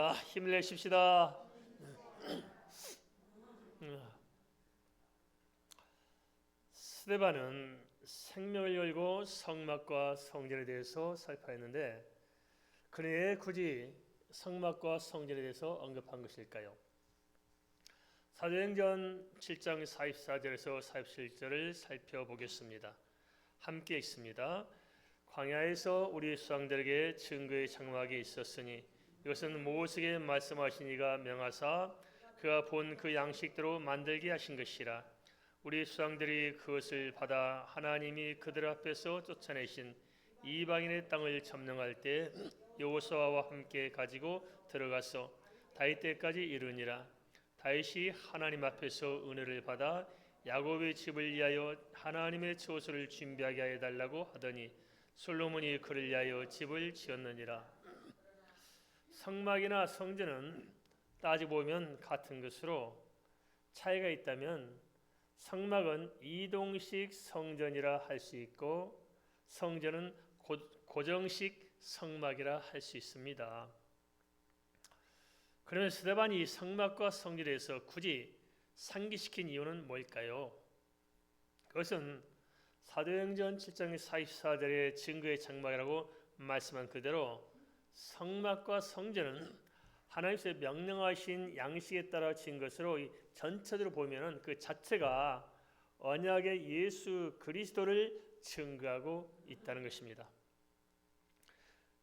힘을 내십시다. 스데반은 생명을 열고 성막과 성전에 대해서 살펴했는데 그는 굳이 성막과 성전에 대해서 언급한 것일까요? 사도행전 7장 44절에서 47절을 살펴보겠습니다. 함께 읽습니다. 광야에서 우리 수상들에게 증거의 장막이 있었으니 이것은 모세에게 말씀하신 이가 명하사 그가 본 그 양식대로 만들게 하신 것이라. 우리 수상들이 그것을 받아 하나님이 그들 앞에서 쫓아내신 이방인의 땅을 점령할 때 여호수아와 함께 가지고 들어가서 다윗 때까지 이르니라. 다윗이 하나님 앞에서 은혜를 받아 야곱의 집을 위하여 하나님의 처소를 준비하게 하여 달라고 하더니 솔로몬이 그를 위하여 집을 지었느니라. 성막이나 성전은 따지고 보면 같은 것으로 차이가 있다면 성막은 이동식 성전이라 할 수 있고 성전은 고정식 성막이라 할 수 있습니다. 그러면 스데반이 성막과 성전에서 굳이 상기시킨 이유는 뭘까요? 그것은 사도행전 7장 44절의 증거의 장막이라고 말씀한 그대로 성막과 성전은 하나님께서 명령하신 양식에 따라 지은 것으로 전체적으로 보면은 그 자체가 언약의 예수 그리스도를 증거하고 있다는 것입니다.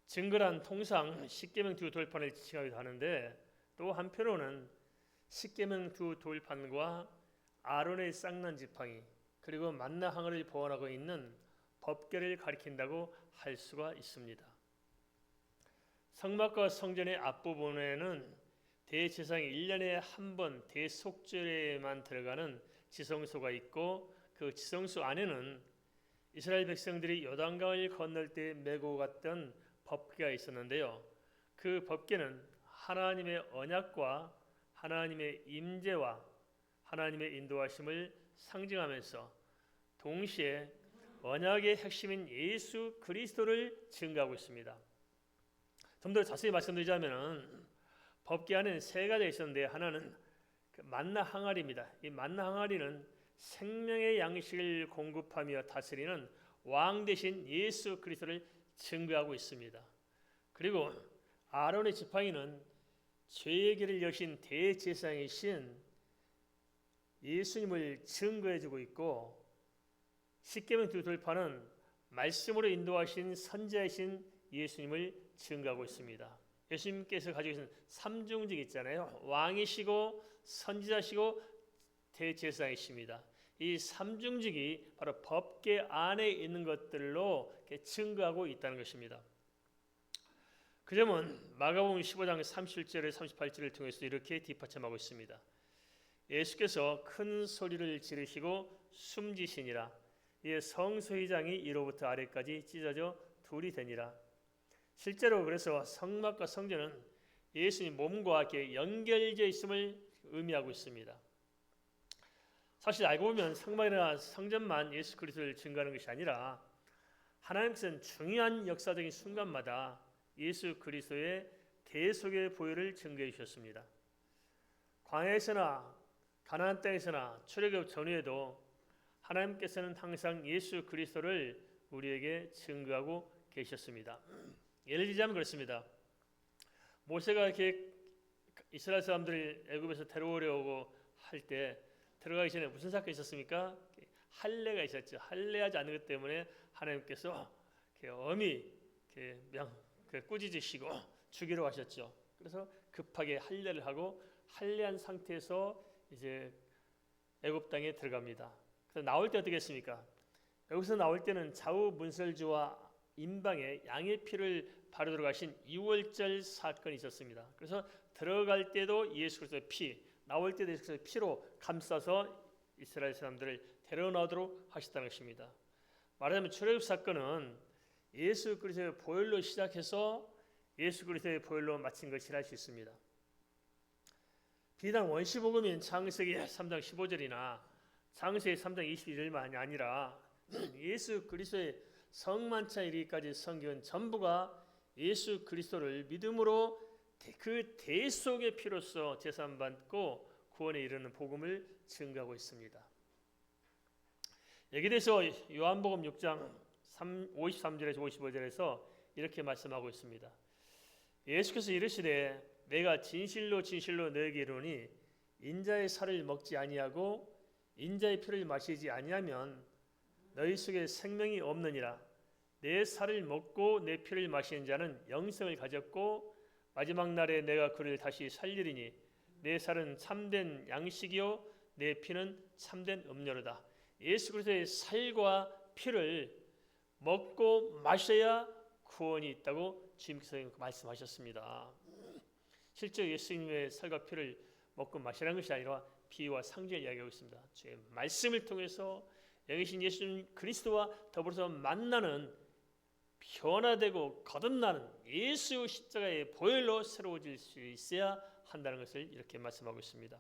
증거란 통상 십계명 두 돌판을 지칭하기도 하는데 또 한편으로는 십계명 두 돌판과 아론의 쌍난 지팡이 그리고 만나 항아리를 보관하고 있는 법궤를 가리킨다고 할 수가 있습니다. 성막과 성전의 앞부분에는 대제사장이 1년에 한 번 대속죄에만 들어가는 지성소가 있고 그 지성소 안에는 이스라엘 백성들이 요단강을 건널 때 메고 갔던 법궤가 있었는데요. 그 법궤는 하나님의 언약과 하나님의 임재와 하나님의 인도하심을 상징하면서 동시에 언약의 핵심인 예수 그리스도를 증거하고 있습니다. 좀 더 자세히 말씀드리자면 법궤 안에는 세 가지가 있었는데 하나는 그 만나 항아리입니다. 이 만나 항아리는 생명의 양식을 공급하며 다스리는 왕 대신 예수 그리스도를 증거하고 있습니다. 그리고 아론의 지팡이는 죄의 길을 여신 대제사장이신 예수님을 증거해주고 있고 십계명 두 돌판은 말씀으로 인도하신 선지자이신 예수님을 증거하고 있습니다. 예수님께서 가지고 계신 삼중직 있잖아요. 왕이시고 선지자시고 대제사장이십니다. 이 삼중직이 바로 법궤 안에 있는 것들로 증거하고 있다는 것입니다. 그 점은 마가복음 15장 37절에 38절을 통해서 이렇게 뒷받침하고 있습니다. 예수께서 큰 소리를 지르시고 숨지시니라. 이에 성소회장이 위로부터 아래까지 찢어져 둘이 되니라. 실제로 그래서 성막과 성전은 예수님 몸과 이렇게 연결되어 있음을 의미하고 있습니다. 사실 알고 보면 성막이나 성전만 예수 그리스도를 증거하는 것이 아니라 하나님께서는 중요한 역사적인 순간마다 예수 그리스도의 대속의 보혈을 증거해 주셨습니다. 광야에서나 가나안 땅에서나 출애굽 전후에도 하나님께서는 항상 예수 그리스도를 우리에게 증거하고 계셨습니다. 예를 들자면 그렇습니다. 모세가 이렇게 이스라엘 사람들을 애굽에서 데려오려고 할 때 들어가기 전에 무슨 사건이 있었습니까? 할례가 있었죠. 할례하지 않는 것 때문에 하나님께서 엄히 꾸짖으시고 죽이러 하셨죠. 그래서 급하게 할례를 하고 할례한 상태에서 이제 애굽 땅에 들어갑니다. 그래서 나올 때 어떻게 했습니까? 여기서 나올 때는 좌우 문설주와 임방에 양의 피를 바르러 들어가신 유월절 사건이 있었습니다. 그래서 들어갈 때도 예수 그리스도의 피, 나올 때도 예수 그리스도의 피로 감싸서 이스라엘 사람들을 데려나오도록 하셨다는 것입니다. 말하자면 출애굽 사건은 예수 그리스도의 보혈로 시작해서 예수 그리스도의 보혈로 마친 것이라 할 수 있습니다. 비단 원시복음인 창세기 3장 15절이나 창세기 3장 21절만이 아니라 예수 그리스도의 성만찬 이르기까지 성경은 전부가 예수 그리스도를 믿음으로 그 대속의 피로써 제사함받고 구원에 이르는 복음을 증거하고 있습니다. 여기에 대해서 요한복음 6장 53절에서 55절에서 이렇게 말씀하고 있습니다. 예수께서 이르시되 내가 진실로 진실로 너에게 이르노니 인자의 살을 먹지 아니하고 인자의 피를 마시지 아니하면 너희 속에 생명이 없느니라. 내 살을 먹고 내 피를 마시는 자는 영생을 가졌고 마지막 날에 내가 그를 다시 살리리니 내 살은 참된 양식이요 내 피는 참된 음료로다. 예수 그리스도의 살과 피를 먹고 마셔야 구원이 있다고 주님께서 말씀하셨습니다. 실제 예수님의 살과 피를 먹고 마시라는 것이 아니라 비유와 상징을 이야기하고 있습니다. 주의 말씀을 통해서 여기 계신 예수님 그리스도와 더불어서 만나는 변화되고 거듭나는 예수 십자가의 보혈로 새로워질 수 있어야 한다는 것을 이렇게 말씀하고 있습니다.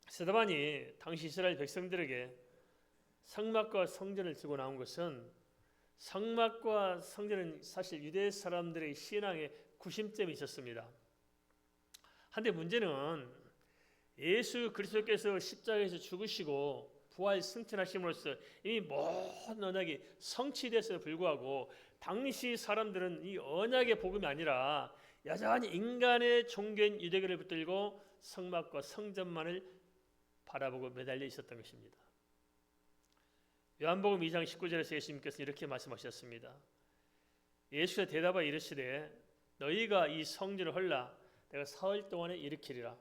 스데반이 당시 이스라엘 백성들에게 성막과 성전을 들고 나온 것은 성막과 성전은 사실 유대 사람들의 신앙의 구심점이 있었습니다. 한데 문제는 예수 그리스도께서 십자가에서 죽으시고 부활 승천하심으로써 이미 모든 언약이 성취됐음에도 불구하고 당시 사람들은 이 언약의 복음이 아니라 여전히 인간의 종교인 유대교를 붙들고 성막과 성전만을 바라보고 매달려 있었던 것입니다. 요한복음 2장 19절에서 예수님께서 이렇게 말씀하셨습니다. 예수가 대답하여 이르시되 너희가 이 성전을 헐라 내가 사흘 동안에 일으키리라.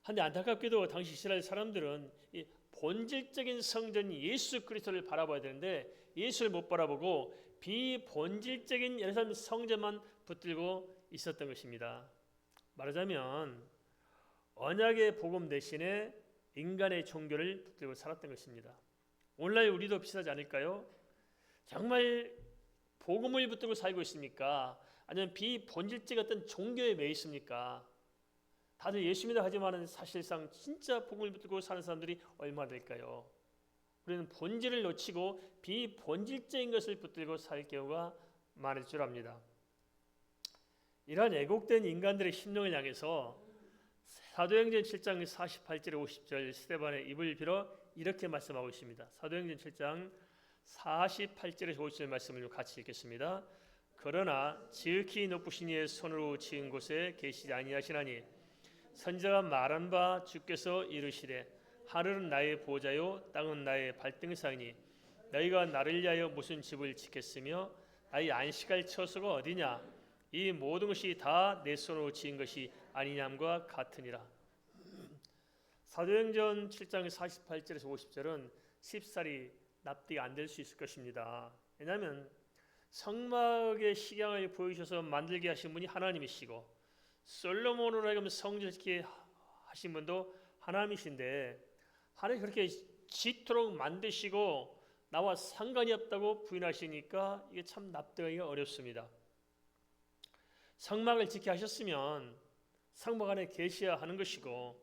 한데 안타깝게도 당시 이스라엘 사람들은 이 본질적인 성전 예수 그리스도를 바라봐야 되는데 예수를 못 바라보고 비본질적인 예루살렘 성전만 붙들고 있었던 것입니다. 말하자면 언약의 복음 대신에 인간의 종교를 붙들고 살았던 것입니다. 오늘날 우리도 비슷하지 않을까요? 정말 복음을 붙들고 살고 있습니까? 아니면 비본질적 어떤 종교에 매여 있습니까? 다들 예수 믿어 하지만 사실상 진짜 복음을 붙들고 사는 사람들이 얼마나 될까요? 우리는 본질을 놓치고 비본질적인 것을 붙들고 살 경우가 많을 줄 압니다. 이러한 애곡된 인간들의 심령을 향해서 사도행전 7장 48절 50절 스데반의 입을 빌어 이렇게 말씀하고 있습니다. 사도행전 7장 48절에서 50절 말씀을 같이 읽겠습니다. 그러나 지극히 높으신 이의 손으로 지은 곳에 계시지 아니하시나니 선지자가 말한 바 주께서 이르시되 하늘은 나의 보좌요 땅은 나의 발등상이니 너희가 나를 위하여 무슨 집을 짓겠으며 나의 안식할 처소가 어디냐 이 모든 것이 다 내 손으로 지은 것이 아니냐함과 같으니라. 사도행전 7장 48절에서 50절은 쉽사리 납득이 안 될 수 있을 것입니다. 왜냐하면 성막의 식양을 보이셔서 만들게 하신 분이 하나님이시고 솔로몬으로 하여금 성전을 짓게 하신 분도 하나님이신데 하나님 그렇게 짓도록 만드시고 나와 상관이 없다고 부인하시니까 이게 참 납득하기가 어렵습니다. 성막을 짓게 하셨으면 성막 안에 계셔야 하는 것이고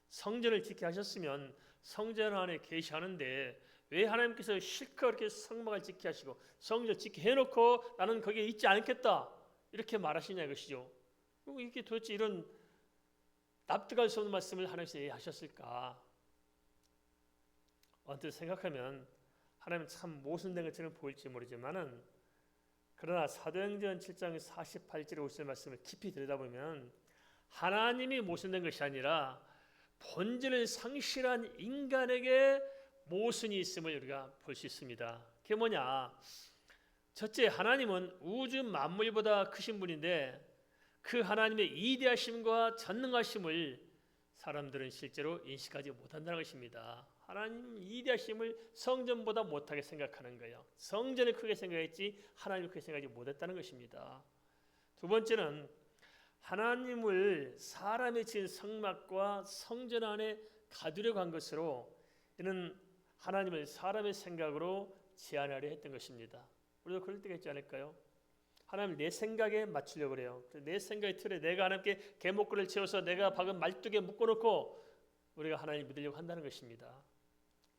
성전을 짓게 하셨으면 성전 안에 계시하는데 왜 하나님께서 실컷 이렇게 성막을 짓게 하시고 성전을 짓게 해놓고 나는 거기에 있지 않겠다 이렇게 말하시냐 이것이죠. 이게 도대체 이런 납득할 수 없는 말씀을 하나님께서 왜 하셨을까? 언뜻 생각하면 하나님은 참 모순된 것처럼 보일지 모르지만은 그러나 사도행전 7장 48절에 50절 말씀을 깊이 들여다보면 하나님이 모순된 것이 아니라 본질을 상실한 인간에게 모순이 있음을 우리가 볼 수 있습니다. 그게 뭐냐? 첫째, 하나님은 우주 만물보다 크신 분인데 그 하나님의 이대하심과 전능하심을 사람들은 실제로 인식하지 못한다는 것입니다. 하나님 이대하심을 성전보다 못하게 생각하는 거예요. 성전을 크게 생각했지 하나님을 크게 생각하지 못했다는 것입니다. 두 번째는 하나님을 사람이 지은 성막과 성전 안에 가두려고 한 것으로 이는 하나님을 사람의 생각으로 제한하려 했던 것입니다. 우리도 그럴 때가 있지 않을까요? 하나님 내 생각에 맞추려고 그래요. 내 생각의 틀에 내가 하나님께 개목걸이를 채워서 내가 박은 말뚝에 묶어놓고 우리가 하나님 믿으려고 한다는 것입니다.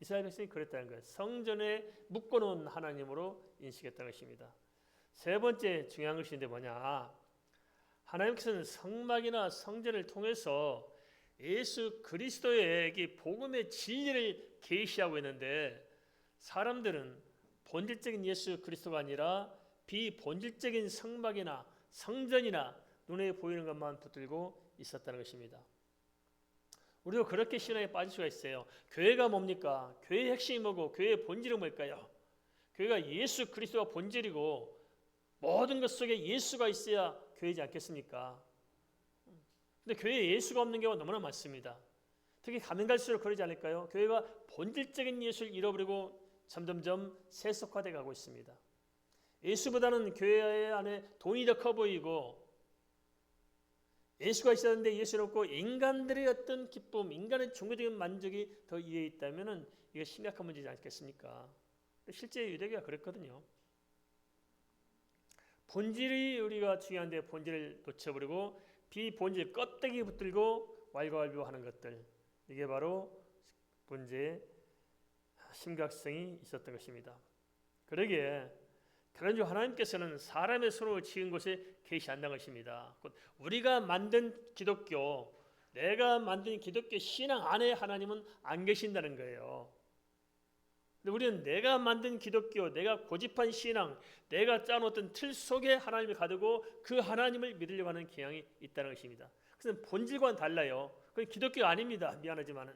이스라엘 백성이 그랬다는 거예요. 성전에 묶어놓은 하나님으로 인식했다는 것입니다. 세 번째 중요한 것인데 뭐냐? 하나님께서는 성막이나 성전을 통해서 예수 그리스도의 이 복음의 진리를 계시하고 있는데 사람들은 본질적인 예수 그리스도가 아니라 비본질적인 성막이나 성전이나 눈에 보이는 것만 붙들고 있었다는 것입니다. 우리도 그렇게 신앙에 빠질 수가 있어요. 교회가 뭡니까? 교회의 핵심이 뭐고 교회의 본질은 뭘까요? 교회가 예수 그리스도가 본질이고 모든 것 속에 예수가 있어야 교회이지 않겠습니까? 근데 교회에 예수가 없는 경우가 너무나 많습니다. 특히 가면 갈수록 그러지 않을까요? 교회가 본질적인 예수를 잃어버리고 점점점 세속화돼 가고 있습니다. 예수보다는 교회 안에 돈이 더 커 보이고 예수가 있었는데 예수는 없고 인간들의 어떤 기쁨, 인간의 종교적인 만족이 더 위에 있다면 이게 심각한 문제지 않겠습니까? 실제 유대교가 그랬거든요. 본질이 우리가 중요한데 본질을 놓쳐버리고 비본질 껍데기 붙들고 왈가왈부하는 것들, 이게 바로 문제의 심각성이 있었던 것입니다. 그러기에 그런즉 하나님께서는 사람의 손으로 지은 곳에 계시한다는 것입니다. 우리가 만든 기독교, 내가 만든 기독교 신앙 안에 하나님은 안 계신다는 거예요. 근데 우리는 내가 만든 기독교, 내가 고집한 신앙, 내가 짜놓은 틀 속에 하나님을 가두고 그 하나님을 믿으려고 하는 경향이 있다는 것입니다. 그래서 본질과는 달라요. 그건 기독교가 아닙니다. 미안하지만은.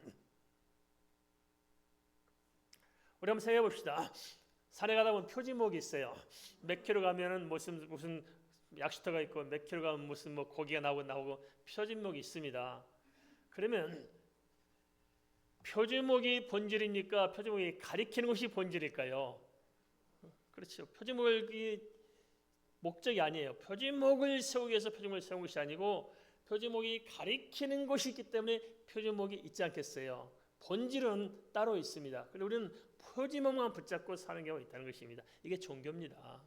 우리 한번 생각해 봅시다. 산에 가다 보면 표지목이 있어요. 몇 킬로 가면은 무슨 약수터가 있고 몇 킬로 가면 무슨 뭐 고기가 나오고 표지목이 있습니다. 그러면 표지목이 본질입니까? 표지목이 가리키는 것이 본질일까요? 그렇죠. 표지목이 목적이 아니에요. 표지목을 세우기 위해서 표지목을 세운 것이 아니고 표지목이 가리키는 것이 있기 때문에 표지목이 있지 않겠어요. 본질은 따로 있습니다. 그런데 우리는 표지목만 붙잡고 사는 경우가 있다는 것입니다. 이게 종교입니다.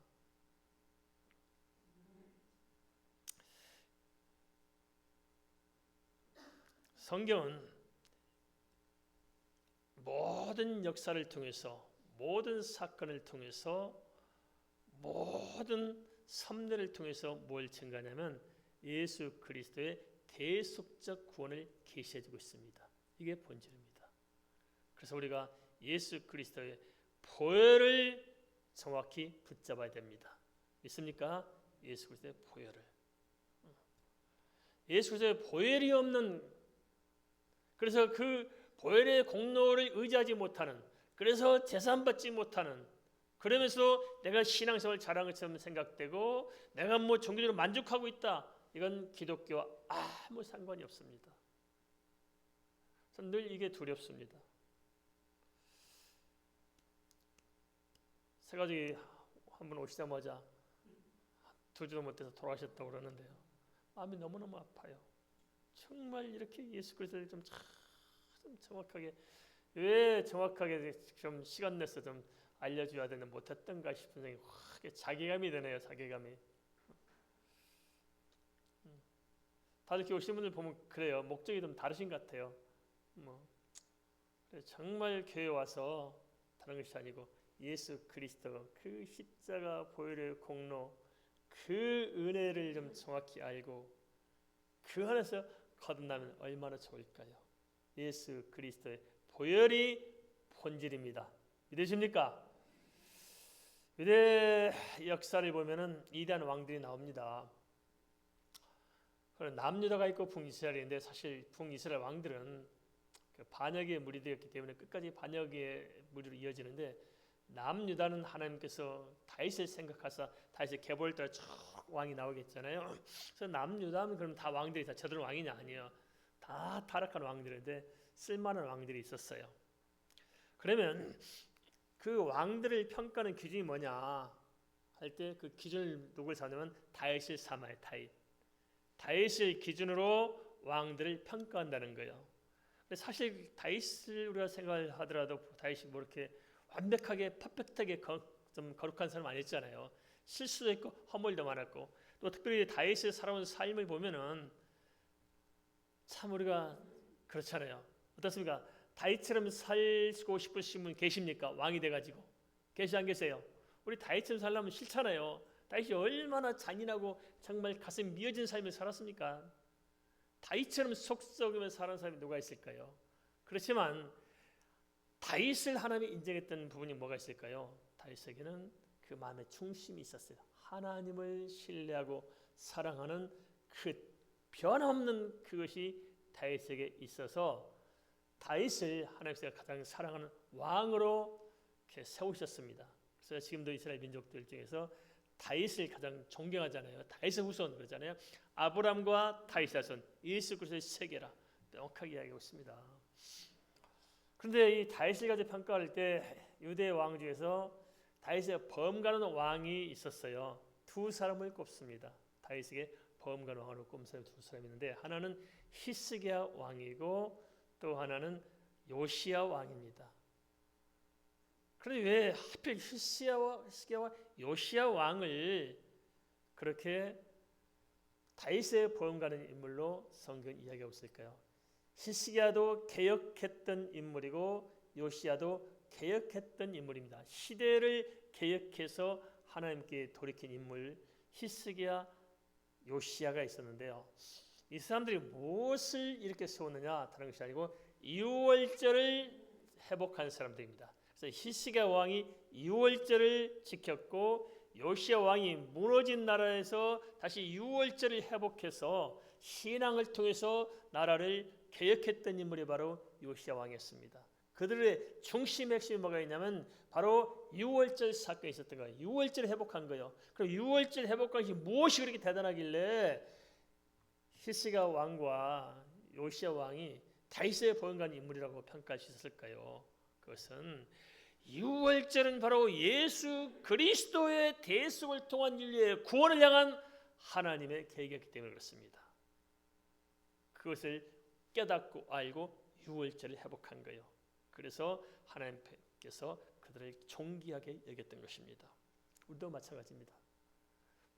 성경은 모든 역사를 통해서 모든 사건을 통해서 모든 섭리를 통해서 뭘 증가하냐면 예수 그리스도의 대속적 구원을 계시해주고 있습니다. 이게 본질입니다. 그래서 우리가 예수 그리스도의 보혈을 정확히 붙잡아야 됩니다. 믿습니까? 예수 그리스도의 보혈을. 예수 그리스도의 보혈이 없는, 그래서 그 보혈의 공로를 의지하지 못하는, 그래서 제산받지 못하는, 그러면서 내가 신앙생활을 잘한 것처럼 생각되고 내가 뭐 종교적으로 만족하고 있다, 이건 기독교와 아무 상관이 없습니다. 저는 늘 이게 두렵습니다. 새가족이 한 분 오시자마자 두지도 못해서 돌아가셨다고 그러는데요. 마음이 너무너무 아파요. 정말 이렇게 예수 그리스도를 좀 정확하게, 왜 정확하게 좀 시간 내서 좀 알려줘야 되는데 못했던가 싶은 생각이 확 자괴감이 드네요. 자괴감이. 다들 이렇게 오신 분들 보면 그래요. 목적이 좀 다르신 것 같아요. 정말 교회 와서 다른 것이 아니고 예수 그리스도 그 십자가 보혈의 공로, 그 은혜를 좀 정확히 알고 그 안에서 거듭나면 얼마나 좋을까요? 예수 그리스도의 보혈이 본질입니다. 믿으십니까? 유대 역사를 보면은 이단 왕들이 나옵니다. 남유다가 있고 북이스라엘인데 사실 북이스라엘 왕들은 반역의 무리되었기 때문에 끝까지 반역의 무리로 이어지는데 남유다는 하나님께서 다윗을 생각하사 다윗의 계보를 따라 쭉 왕이 나오겠잖아요. 그래서 남유다는 그럼 다 왕들이 다 제대로 왕이냐? 아니에요. 다 타락한 왕들인데 쓸만한 왕들이 있었어요. 그러면 그 왕들을 평가하는 기준이 뭐냐 할 때 그 기준을 누굴 삼냐면 다윗을 삼아요. 다윗을 기준으로 왕들을 평가한다는 거예요. 근데 사실 다윗을 우리가 생각하더라도 다윗이 뭐 이렇게 완벽하게 퍼펙트하게 좀 거룩한 사람 아니었잖아요. 실수도 있고 허물도 많았고, 또 특별히 다윗이 살아온 삶을 보면은 참 우리가 그렇잖아요. 어떻습니까? 다윗처럼 살고 싶으신 분 계십니까? 왕이 돼가지고 계시 안 계세요? 우리 다윗처럼 살려면 싫잖아요. 다윗이 얼마나 잔인하고 정말 가슴 미어진 삶을 살았습니까? 다윗처럼 속 썩으며 사는 사람이 누가 있을까요? 그렇지만 다윗을 하나님이 인정했던 부분이 뭐가 있을까요? 다윗에게는 그 마음의 중심이 있었어요. 하나님을 신뢰하고 사랑하는 그 변함없는 그것이 다윗에게 있어서 다윗을 하나님께서 가장 사랑하는 왕으로 이렇게 세우셨습니다. 그래서 지금도 이스라엘 민족들 중에서 다윗을 가장 존경하잖아요. 다윗의 후손 그러잖아요. 아브람과 다윗의 자손, 예수 그리스도의 세계라 명확하게 이야기하고 있습니다. 그런데 이 다윗을 가지고 평가할 때 유대 왕 중에서 다윗의 범가는 왕이 있었어요. 두 사람을 꼽습니다. 다윗에게 범가는 왕으로 꼽은 사람이 두 사람이 있는데 하나는 히스기야 왕이고 또 하나는 요시야 왕입니다. 그런데 왜 하필 히스기야와 요시야 왕을 그렇게 다윗의 범가는 인물로 성경 이야기하고 있을까요? 히스기야도 개혁했던 인물이고 요시야도 개혁했던 인물입니다. 시대를 개혁해서 하나님께 돌이킨 인물 히스기야, 요시야가 있었는데요. 이 사람들이 무엇을 이렇게 세웠느냐 다른 것이 아니고 유월절을 회복한 사람들입니다. 그래서 히스기야 왕이 유월절을 지켰고 요시야 왕이 무너진 나라에서 다시 유월절을 회복해서 신앙을 통해서 나라를 개혁했던 인물이 바로 요시야 왕이었습니다. 그들의 중심 핵심이 뭐가 있냐면 바로 유월절 사건이 있었던 거예요. 유월절을 회복한 거예요. 그럼 유월절 회복한 것이 무엇이 그렇게 대단하길래 히스기야 왕과 요시야 왕이 다윗의 범가는 인물이라고 평가할 수 있었을까요? 그것은 유월절은 바로 예수 그리스도의 대속을 통한 인류의 구원을 향한 하나님의 계획이었기 때문에 그렇습니다. 그것을 깨닫고 알고 유월절을 회복한 거예요. 그래서 하나님께서 그들을 존귀하게 여겼던 것입니다. 우리도 마찬가지입니다.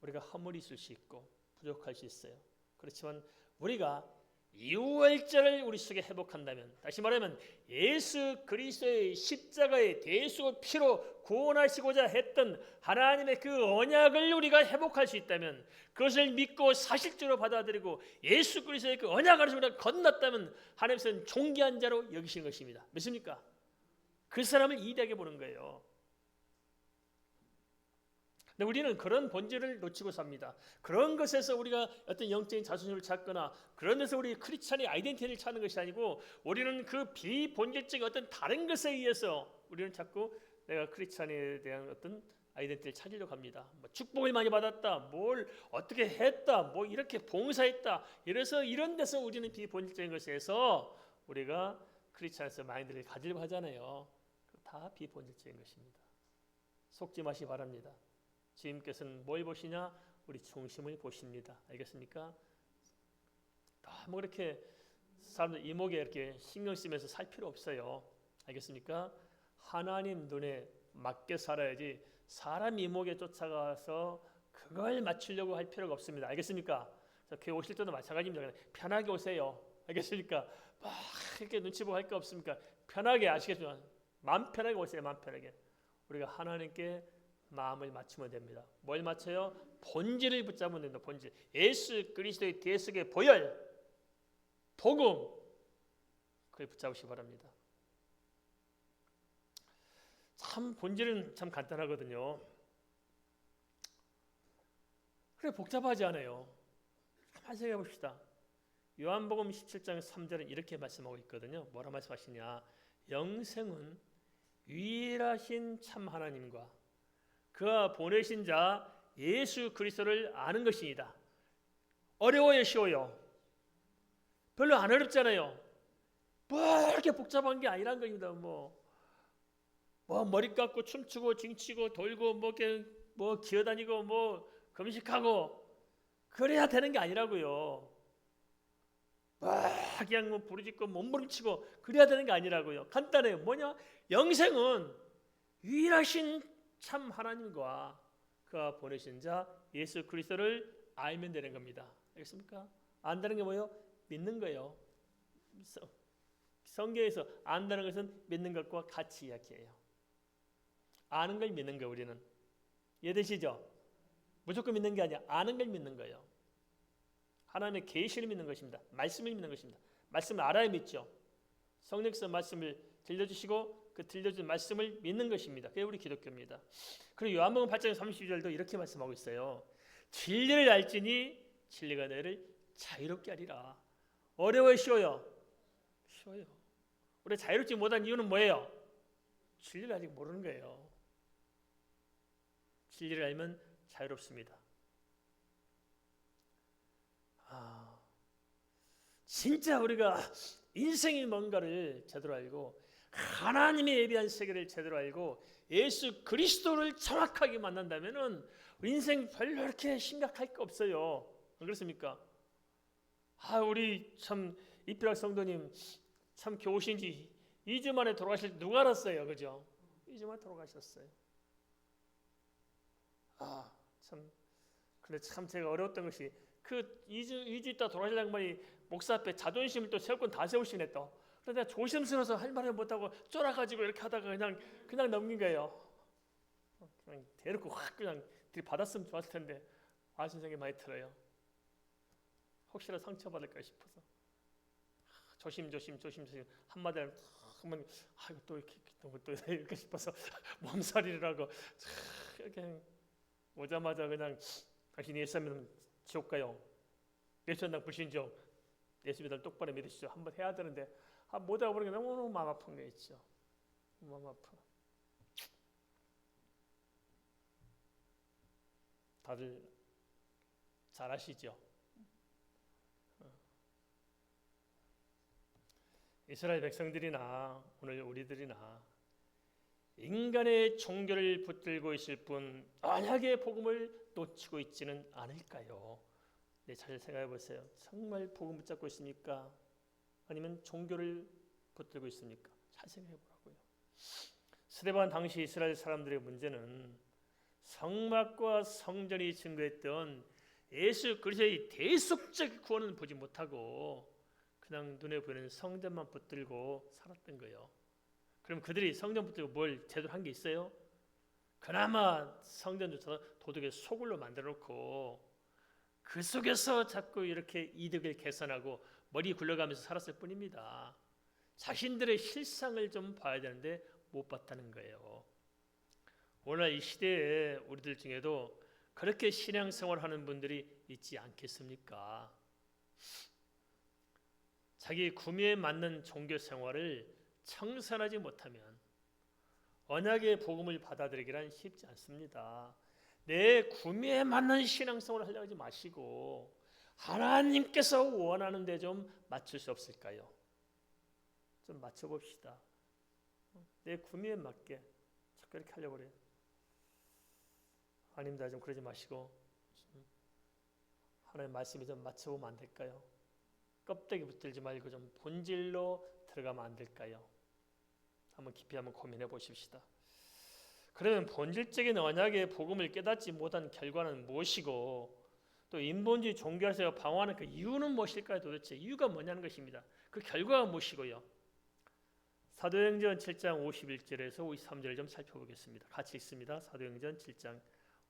우리가 허물이 있을 수 있고 부족할 수 있어요. 그렇지만 우리가 유월절을 우리 속에 회복한다면, 다시 말하면 예수 그리스도의 십자가의 대속의 피로 구원하시고자 했던 하나님의 그 언약을 우리가 회복할 수 있다면, 그것을 믿고 사실적으로 받아들이고 예수 그리스도의 그 언약 안에서 우리가 건넜다면 하나님께서는 존귀한 자로 여기시는 것입니다. 믿습니까? 그 사람을 이대하게 보는 거예요. 근데 우리는 그런 본질을 놓치고 삽니다. 그런 것에서 우리가 어떤 영적인 자존심을 찾거나 그런 데서 우리 크리스찬의 아이덴티티를 찾는 것이 아니고, 우리는 그 비본질적인 어떤 다른 것에 의해서 우리는 자꾸 내가 크리스찬에 대한 어떤 아이덴티티를 찾으려고 합니다. 뭐 축복을 많이 받았다, 뭘 어떻게 했다, 뭐 이렇게 봉사했다, 이래서 이런 데서 우리는 비본질적인 것에서 우리가 크리스찬에서 마인드를 가지려고 하잖아요. 다 비본질적인 것입니다. 속지 마시기 바랍니다. 주님께서는 뭘 보시냐? 우리 중심을 보십니다. 알겠습니까? 너무 그렇게 사람들 이목에 이렇게 신경 쓰면서 살 필요 없어요. 알겠습니까? 하나님 눈에 맞게 살아야지 사람 이목에 쫓아가서 그걸 맞추려고 할 필요가 없습니다. 알겠습니까? 교회 오실 때도 마찬가지입니다. 편하게 오세요. 알겠습니까? 막 이렇게 눈치 보고 할 거 없습니까? 편하게, 아시겠지만 마음 편하게 오세요. 마음 편하게. 우리가 하나님께 마음을 맞추면 됩니다. 뭘 맞춰요? 본질을 붙잡으면 됩니다. 본질. 예수 그리스도의 대속의 보혈, 복음, 그걸 붙잡으시기 바랍니다. 참 본질은 참 간단하거든요. 그래 복잡하지 않아요. 한번 생각해 봅시다. 요한복음 17장 3절은 이렇게 말씀하고 있거든요. 뭐라 말씀하시냐? 영생은 유일하신 참 하나님과 그가 보내신 자 예수 그리스도를 아는 것이니다. 어려워요, 쉬워요? 별로 안 어렵잖아요. 뭐 이렇게 복잡한 게 아니란 겁니다. 뭐 머리 깎고 춤추고 징치고 돌고 뭐 기어다니고 뭐 금식하고 그래야 되는 게 아니라고요. 그냥 뭐 부르짖고 몸부림치고 그래야 되는 게 아니라고요. 간단해요. 뭐냐? 영생은 유일하신 참 하나님과 그가 보내신 자 예수 그리스도를 알면 되는 겁니다. 알겠습니까? 안다는 게 뭐예요? 믿는 거예요. 성경에서 안다는 것은 믿는 것과 같이 이야기해요. 아는 걸 믿는 거 우리는. 이해되시죠? 무조건 믿는 게 아니라 아는 걸 믿는 거예요. 하나님의 계시를 믿는 것입니다. 말씀을 믿는 것입니다. 말씀을 알아야 믿죠. 성령께서 말씀을 들려주시고 그 들려준 말씀을 믿는 것입니다. 그게 우리 기독교입니다. 그리고 요한복음 8장 32절도 이렇게 말씀하고 있어요. 진리를 알지니 진리가 너를 자유롭게 하리라. 어려워요, 쉬워요? 쉬워요. 우리 자유롭지 못한 이유는 뭐예요? 진리를 아직 모르는 거예요. 진리를 알면 자유롭습니다. 진짜 우리가 인생이 뭔가를 제대로 알고 하나님의 예비한 세계를 제대로 알고 예수 그리스도를 정확하게 만난다면은 인생 별로 그렇게 심각할 거 없어요. 안 그렇습니까? 우리 참 이필학 성도님 참 교우신 지 2주 만에 돌아가실 때 누가 알았어요, 그죠? 2주 만에 돌아가셨어요. 근데 참 제가 어려웠던 것이 그 2주 있다 돌아가실 양반이 목사 앞에 자존심을 또 세울 건 다 세우시네 또. 그래서 내가 조심스러워서 할 말을 못하고 쫄아가지고 이렇게 하다가 그냥 넘긴 거예요. 그냥 대놓고 확 그냥 받았으면 좋았을 텐데 아쉬운 생각이 많이 들어요. 혹시라도 상처받을까 싶어서 조심 한마디 하면 또 이렇게 싶어서 몸살이를 하고 이렇게 오자마자 그냥 당신이 예수 믿으면 지옥 가요. 예수 안 불신죠. 예수 믿으면 똑바로 믿으시죠. 한번 해야 되는데 못하고 보는 게 너무 마음 아픈 게 있죠. 마음 아파. 다들 잘 아시죠? 이스라엘 백성들이나 오늘 우리들이나 인간의 종교를 붙들고 있을 뿐 언약의 복음을 놓치고 있지는 않을까요? 잘 생각해 보세요. 정말 복음 붙잡고 있습니까? 아니면 종교를 붙들고 있습니까? 잘 생각해 보라고요. 스데반 당시 이스라엘 사람들의 문제는 성막과 성전이 증거했던 예수 그리스도의 대속적 구원을 보지 못하고 그냥 눈에 보이는 성전만 붙들고 살았던 거예요. 그럼 그들이 성전 붙들고 뭘 제대로 한 게 있어요? 그나마 성전조차 도둑의 소굴로 만들어 놓고 그 속에서 자꾸 이렇게 이득을 계산하고 머리 굴려가면서 살았을 뿐입니다. 자신들의 실상을 좀 봐야 되는데 못 봤다는 거예요. 오늘 이 시대에 우리들 중에도 그렇게 신앙생활하는 분들이 있지 않겠습니까? 자기 구미에 맞는 종교생활을 청산하지 못하면 언약의 복음을 받아들이기란 쉽지 않습니다. 내 구미에 맞는 신앙생활을 하려고 하지 마시고 하나님께서 원하는 데 좀 맞출 수 없을까요? 좀 맞춰봅시다. 내 구미에 맞게 자꾸 이렇게 하려고 그래요. 아닙니다. 좀 그러지 마시고 하나님의 말씀에 좀 맞춰보면 안 될까요? 껍데기 붙들지 말고 좀 본질로 들어가면 안 될까요? 한번 깊이 한번 고민해 보십시다. 그러면 본질적인 언약의 복음을 깨닫지 못한 결과는 무엇이고 또 인본주의 종교에서 방어하는 그 이유는 무엇일까요? 도대체 이유가 뭐냐는 것입니다. 그 결과가 무엇이고요? 사도행전 7장 51절에서 53절을 좀 살펴보겠습니다. 같이 읽습니다. 사도행전 7장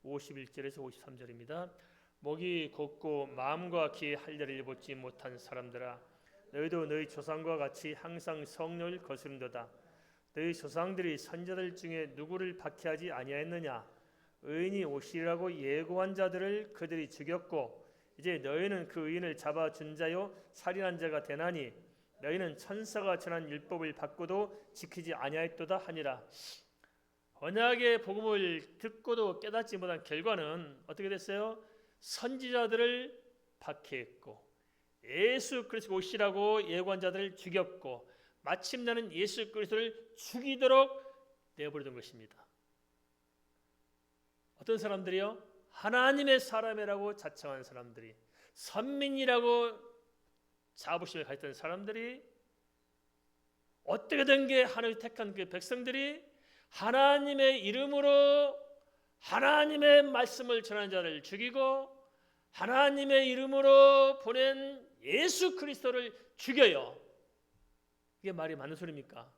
51절에서 53절입니다. 목이 곧고 마음과 귀에 할례를 입지 못한 사람들아, 너희도 너희 조상과 같이 항상 성령을 거스른도다. 너희 조상들이 선자들 중에 누구를 박해하지 아니하였느냐? 의인이 오시리라고 예고한 자들을 그들이 죽였고 이제 너희는 그 의인을 잡아준 자요 살인한 자가 되나니 너희는 천사가 전한 율법을 받고도 지키지 아니하였도다 하니라. 언약의 복음을 듣고도 깨닫지 못한 결과는 어떻게 됐어요? 선지자들을 박해했고 예수 그리스도 오시라고 예고한 자들을 죽였고 마침내는 예수 그리스도를 죽이도록 내버려둔 것입니다. 어떤 사람들이요? 하나님의 사람이라고 자청한 사람들이, 선민이라고 자부심에 가졌던 사람들이, 어떻게 된 게 하나님이 택한 그 백성들이 하나님의 이름으로 하나님의 말씀을 전하는 자를 죽이고 하나님의 이름으로 보낸 예수 그리스도를 죽여요. 이게 말이 맞는 소리입니까?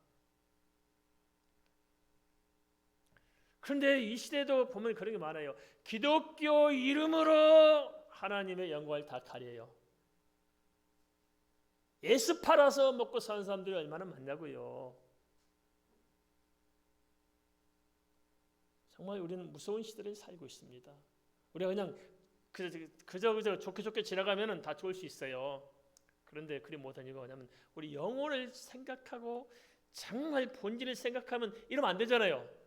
그런데 이 시대도 보면 그런 게 많아요. 기독교 이름으로 하나님의 영광을 다 가려요. 예수 팔아서 먹고 사는 사람들이 얼마나 많냐고요. 정말 우리는 무서운 시대를 살고 있습니다. 우리가 그냥 그저 좋게 지나가면 다 좋을 수 있어요. 그런데 그리 못한 이유가 뭐냐면 우리 영혼을 생각하고 정말 본질을 생각하면 이러면 안 되잖아요.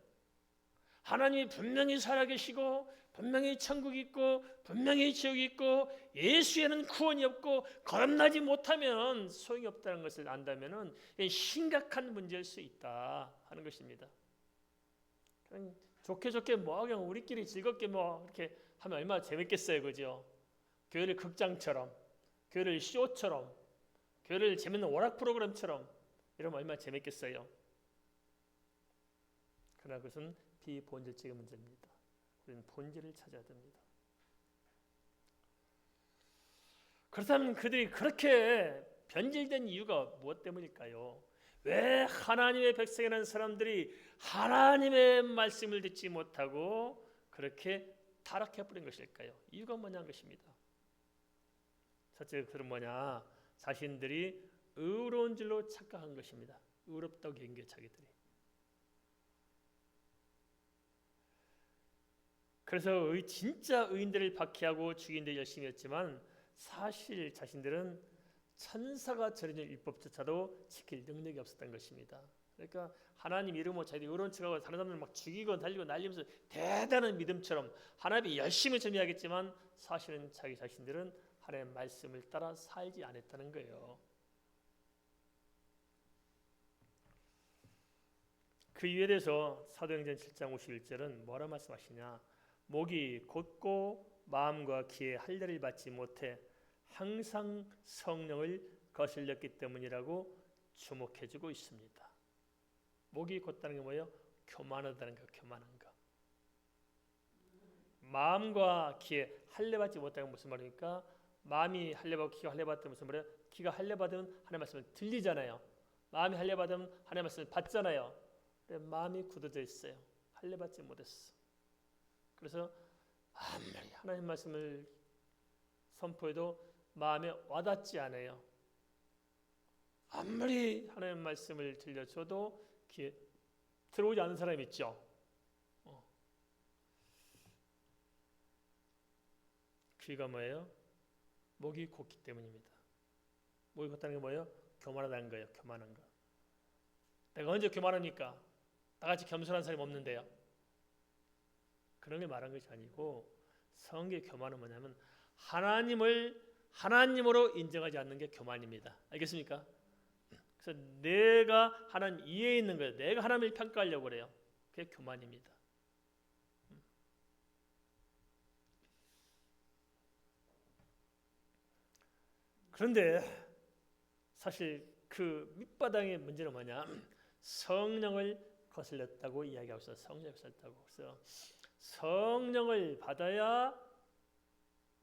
하나님이 분명히 살아계시고 분명히 천국이 있고 분명히 지옥이 있고 예수에는 구원이 없고 거듭나지 못하면 소용이 없다는 것을 안다면 심각한 문제일 수 있다 하는 것입니다. 그냥 좋게 그냥 우리끼리 즐겁게 이렇게 하면 얼마나 재밌겠어요, 그죠? 교회를 극장처럼, 교회를 쇼처럼, 교회를 재밌는 오락 프로그램처럼 이러면 얼마나 재밌겠어요. 그러나 그것은 비본질적인 문제입니다. 우리는 본질을 찾아야 됩니다. 그렇다면 그들이 그렇게 변질된 이유가 무엇 때문일까요? 왜 하나님의 백성이라는 사람들이 하나님의 말씀을 듣지 못하고 그렇게 타락해버린 것일까요? 이유가 뭐냐는 것입니다. 첫째, 그건 뭐냐? 자신들이 의로운 줄로 착각한 것입니다. 의롭다고 여긴 게 자기들이. 그래서 진짜 의인들을 박해하고 죽인 데 열심히 했지만 사실 자신들은 천사가 저리는 율법조차도 지킬 능력이 없었던 것입니다. 그러니까 하나님 이름으로 자기들이 의로운 척하고 다른 사람들 막 죽이고 달리고 날리면서 대단한 믿음처럼 하나님이 열심히 전이하겠지만 사실은 자기 자신들은 하나님의 말씀을 따라 살지 않았다는 거예요. 그 이유에 대해서 사도행전 7장 51절은 뭐라 말씀하시냐? 목이 곧고 마음과 귀에 할례를 받지 못해 항상 성령을 거슬렸기 때문이라고 주목해주고 있습니다. 목이 곧다는 게 뭐예요? 교만하다는 거, 교만한 거. 마음과 귀에 할례 받지 못하는 게 무슨 말입니까? 마음이 할례 받고 귀가 할례 받으면 무슨 말이에요? 귀가 할례 받으면 하나님의 말씀을 들리잖아요. 마음이 할례 받으면 하나님의 말씀을 받잖아요. 마음이 굳어져 있어요. 할례 받지 못했어. 그래서 아무리 하나님 말씀을 선포해도 마음에 와닿지 않아요. 아무리 하나님 말씀을 들려줘도 귀에 들어오지 않는 사람이 있죠. 귀가 뭐예요? 목이 곧기 때문입니다. 목이 곧다는 게 뭐예요? 교만하다는 거예요. 교만한 거. 내가 언제 교만합니까? 나같이 겸손한 사람이 없는데요. 그런 게 말한 것이 아니고 성경의 교만은 뭐냐면 하나님으로 인정하지 않는 게 교만입니다. 알겠습니까? 그래서 내가 하나님 이해에 있는 거예요. 내가 하나님을 평가하려고 그래요. 그게 교만입니다. 그런데 사실 그 밑바닥의 문제는 뭐냐? 성령을 거슬렸다고 이야기하고 있어요. 성령을 거슬렸다고. 그래서 성령을 받아야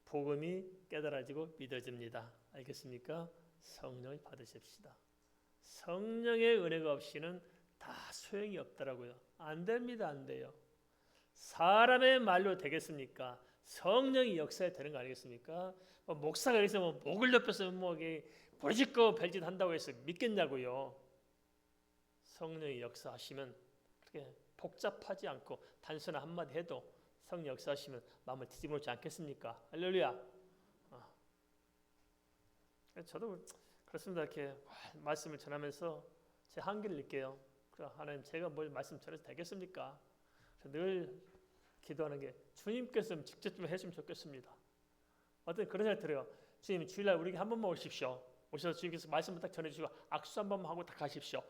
복음이 깨달아지고 믿어집니다. 알겠습니까? 성령을 받으십시다. 성령의 은혜가 없이는 다 소용이 없더라고요. 안 됩니다. 안 돼요. 사람의 말로 되겠습니까? 성령이 역사에 되는 거 아니겠습니까? 목사가 여기서 목을 높여서 부르짖고 별짓 한다고 해서 믿겠냐고요. 성령이 역사하시면 그렇게 복잡하지 않고 단순한 한마디 해도 성령 역사하시면 마음을 뒤집어 놓지 않겠습니까? 할렐루야. 저도 그렇습니다. 이렇게 말씀을 전하면서 제 한계를 느껴요. 하나님, 제가 뭘 말씀 전해서 되겠습니까? 늘 기도하는 게 주님께서 직접 좀 해주시면 좋겠습니다. 어떤 그런 생각이 들어요. 주님, 주일날 우리에게 한 번만 오십시오. 오셔서 주님께서 말씀을 딱 전해주시고 악수 한 번만 하고 딱 가십시오.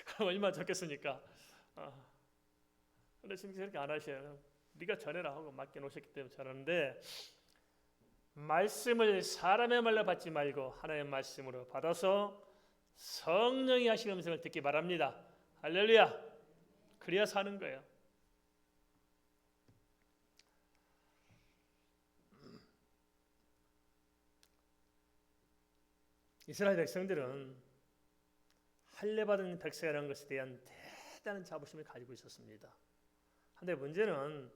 그럼 얼마나 좋겠습니까? 그런데 주님께서 그렇게 안 하셔요. 네가 전해라 하고 맡겨놓으셨기 때문에 전하는데, 말씀을 사람의 말로 받지 말고 하나님의 말씀으로 받아서 성령이 하시는 음성을 듣기 바랍니다. 할렐루야. 그래야 사는 거예요. 이스라엘 백성들은 할례 받은 백성이라는 것에 대한 대단한 자부심을 가지고 있었습니다. 근데 문제는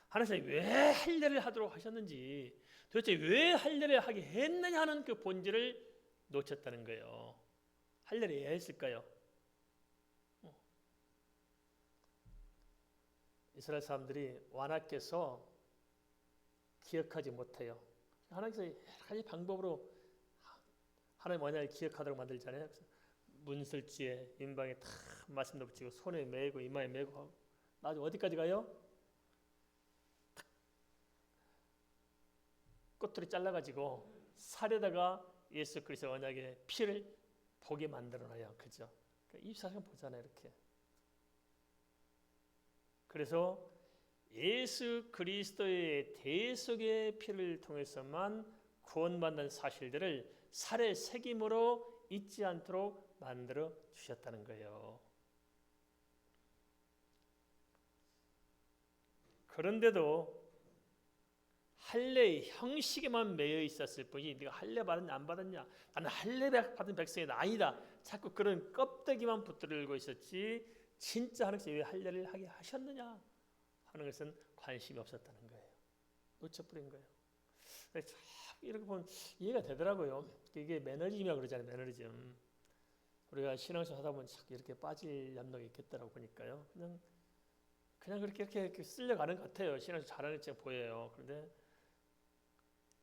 하나님이 왜 할례를 하도록 하셨는지, 도대체 왜 할례를 하게 했느냐 하는 그 본질을 놓쳤다는 거예요. 할례를 왜 했을까요? 이스라엘 사람들이 완악해서 기억하지 못해요. 하나님께서 여러 가지 방법으로 하나님 언약을 기억하도록 만들잖아요. 문설주에 인방에 다 말씀도 붙이고 손에 매고 이마에 매고 하고, 나중에 어디까지 가요? 꽃들이 잘라가지고 살에다가 예수 그리스도 언약의 피를 보게 만들어놔요. 그죠? 그러니까 24시간 보잖아요. 이렇게. 그래서 예수 그리스도의 대속의 피를 통해서만 구원받는 사실들을 살의 새김으로 잊지 않도록 만들어 주셨다는 거예요. 그런데도 할례의 형식에만 매여 있었을 뿐이 네가 할례 받았냐 안 받았냐, 나는 할례 받은 백성이 아니다, 자꾸 그런 껍데기만 붙들고 있었지 진짜 하나님께서 왜 할례를 하게 하셨느냐 하는 것은 관심이 없었다는 거예요. 놓쳐버린 거예요. 이렇게 보면 이해가 되더라고요. 이게 매너리즘이라고 그러잖아요. 매너리즘. 우리가 신앙생활 하다 보면 자꾸 이렇게 빠질 염려가 있겠다라고 보니까요. 그냥 그렇게 쓸려가는 것 같아요. 신앙생활 잘하는 척 보여요. 그런데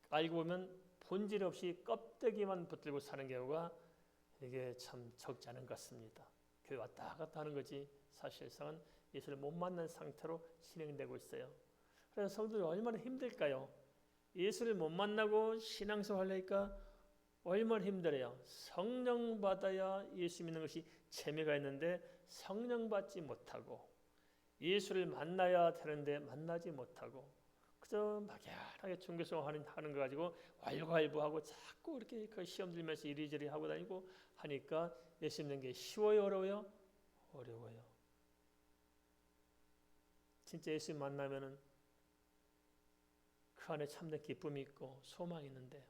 알고 보면 본질 없이 껍데기만 붙들고 사는 경우가 이게 참 적지 않은 것 같습니다. 교회 왔다 갔다 하는 거지 사실상은 예수를 못 만난 상태로 진행되고 있어요. 그래서 성도들이 얼마나 힘들까요? 예수를 못 만나고 신앙생활 하려니까 얼마나 힘들어요. 성령 받아야 예수 믿는 것이 재미가 있는데 성령 받지 못하고, 예수를 만나야 되는데 만나지 못하고, 그저 막연하게 종교생활 하는 거 가지고 왈가왈부하고 자꾸 이렇게 그 시험 들면서 이리저리 하고 다니고 하니까 예수 믿는 게 쉬워요, 어려워요? 어려워요. 진짜 예수 만나면은 그 안에 참된 기쁨이 있고 소망이 있는데요.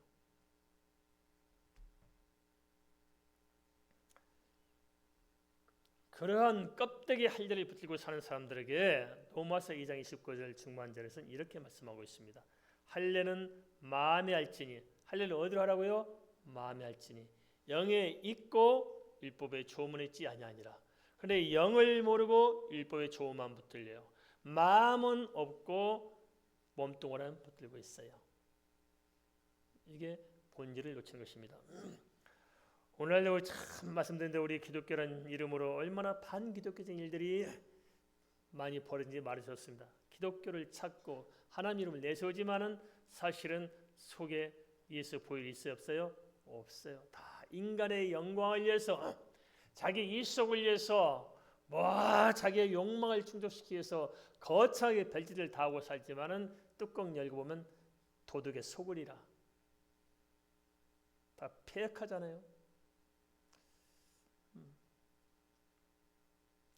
그러한 껍데기 할례를 붙들고 사는 사람들에게 로마서 2장 29절 중반절에서는 이렇게 말씀하고 있습니다. 할례는 마음에 할지니, 할례를 어디로 하라고요? 마음에 할지니 영에 있고 율법의 조문에 있지 아니하니라. 그런데 영을 모르고 율법의 조문만 붙들려요. 마음은 없고 몸뚱아리는 붙들고 있어요. 이게 본질을 놓치는 것입니다. 오늘날 참 말씀드렸는데 우리 기독교라는 이름으로 얼마나 반기독교적인 일들이 많이 벌어진지 말해주셨습니다. 기독교를 찾고 하나님 이름을 내세우지만은 사실은 속에 예수 보일 있어요 없어요? 없어요. 다 인간의 영광을 위해서, 자기 일속을 위해서, 자기의 욕망을 충족시키기 위해서 거창하게 별짓을 다 하고 살지만은 뚜껑 열고 보면 도둑의 속을이라 다 폐역하잖아요.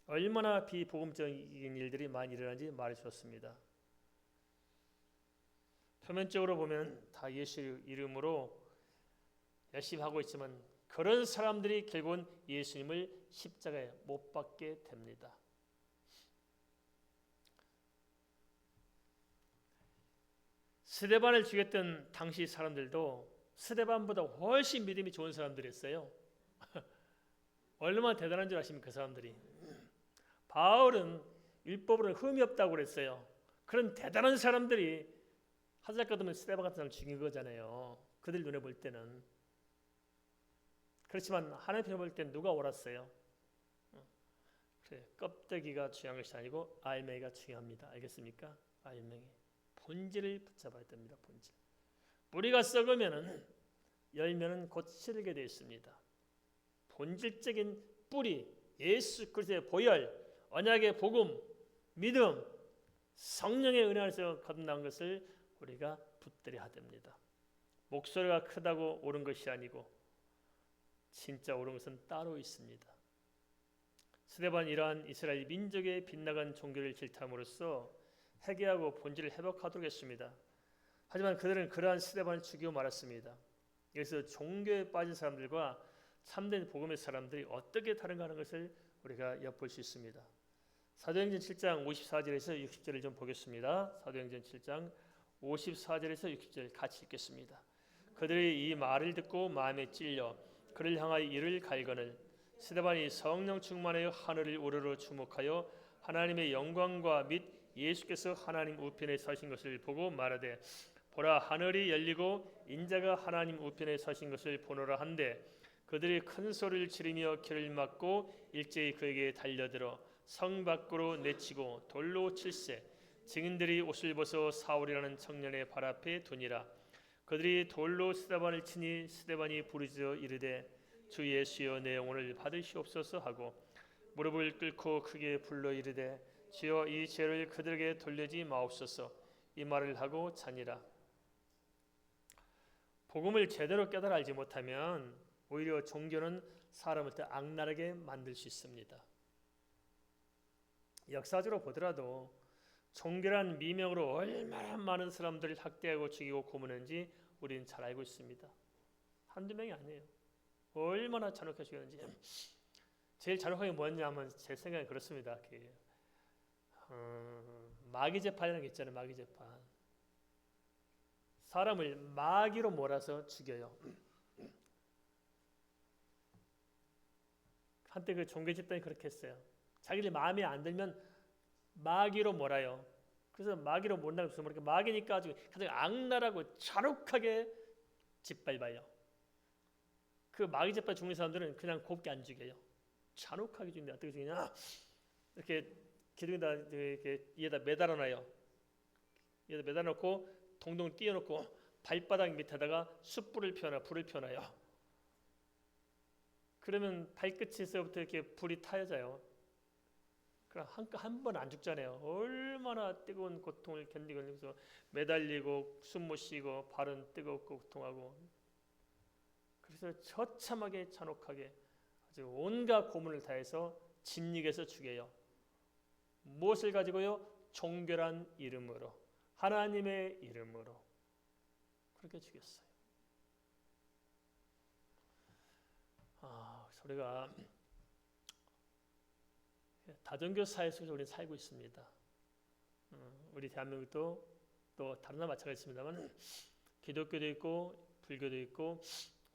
얼마나 비복음적인 일들이 많이 일어나는지 말해주셨습니다. 표면적으로 보면 다 예수 이름으로 열심히 하고 있지만 그런 사람들이 결국은 예수님을 십자가에 못 박게 됩니다. 스데반을 죽였던 당시 사람들도 스데반보다 훨씬 믿음이 좋은 사람들이었어요. 얼마나 대단한 줄 아십니까? 그 사람들이. 바울은 율법으로는 흠이 없다고 그랬어요. 그런 대단한 사람들이 하잘것없는 스데반 같은 사람을 죽인 거잖아요. 그들 눈에 볼 때는. 그렇지만 하나님 편에 볼 때는 누가 옳았어요? 그래, 껍데기가 중요한 것이 아니고 알맹이가 중요합니다. 알겠습니까? 알맹이. 본질을 붙잡아야 됩니다. 본질. 뿌리가 썩으면은 열매는 곧 시들게 되어 있습니다. 본질적인 뿌리, 예수 그리스도의 보혈, 언약의 복음, 믿음, 성령의 은혜 안에서 거듭난 것을 우리가 붙들어야 됩니다. 목소리가 크다고 옳은 것이 아니고 진짜 옳은 것은 따로 있습니다. 스데반 이러한 이스라엘 민족의 빗나간 종교를 질탐으로써 회개하고 본질을 회복하도록 했습니다. 하지만 그들은 그러한 스데반을 죽이고 말았습니다. 여기서 종교에 빠진 사람들과 참된 복음의 사람들이 어떻게 다른가 하는 것을 우리가 엿볼 수 있습니다. 사도행전 7장 54절에서 60절을 좀 보겠습니다. 사도행전 7장 54절에서 60절 같이 읽겠습니다. 그들이 이 말을 듣고 마음에 찔려 그를 향하여 이를 갈거늘 스데반이 성령 충만하여 하늘을 우러러 주목하여 하나님의 영광과 및 예수께서 하나님 우편에 서신 것을 보고 말하되 보라 하늘이 열리고 인자가 하나님 우편에 서신 것을 보노라 한데 그들이 큰 소리를 지르며 길을 막고 일제히 그에게 달려들어 성 밖으로 내치고 돌로 칠세 증인들이 옷을 벗어 사울이라는 청년의 발 앞에 두니라. 그들이 돌로 스데반을 치니 스데반이 부르짖어 이르되 주 예수여 내 영혼을 받으시옵소서 하고 무릎을 꿇고 크게 불러 이르되 주여 이 죄를 그들에게 돌리지 마옵소서 이 말을 하고 자니라. 복음을 제대로 깨달아 알지 못하면 오히려 종교는 사람을 더 악랄하게 만들 수 있습니다. 역사적으로 보더라도 종교란 미명으로 얼마나 많은 사람들을 학대하고 죽이고 고문했는지 우리는 잘 알고 있습니다. 한두 명이 아니에요. 얼마나 잔혹하게 죽였는지. 제일 잔혹하게 뭐였냐면 제 생각엔 그렇습니다. 마귀 재판이라는 게 있잖아요. 마귀 재판. 사람을 마귀로 몰아서 죽여요. 한때 그 종교 집단이 그렇게 했어요. 자기들 마음에 안 들면 마귀로 몰아요. 그래서 마귀로 몰라고 해서 모르니까 마귀니까 아주 가장 악랄하고 잔혹하게 짓밟아요. 그 마귀 재판 죽는 사람들은 그냥 곱게 안 죽여요. 잔혹하게 죽는데 어떻게 죽이냐? 이렇게 기둥에다 이렇게 위에다 매달아놔요. 위에다 매달아놓고 동동 띄워놓고 발바닥 밑에다가 숯불을 펴놔, 불을 펴놔요. 그러면 발끝에서부터 이렇게 불이 타여져요. 그럼 한 번 안 죽잖아요. 얼마나 뜨거운 고통을 견디고 그래서 매달리고 숨 못 쉬고 발은 뜨겁고 고통하고 그래서 처참하게 잔혹하게 아주 온갖 고문을 다해서 진닉에서 죽여요. 무엇을 가지고요? 종교란 이름으로 하나님의 이름으로 그렇게 죽였어요. 우리가 다종교 사회 속에서 우리는 살고 있습니다. 우리 대한민국도 또 다른 나라 마찬가지입니다만 기독교도 있고 불교도 있고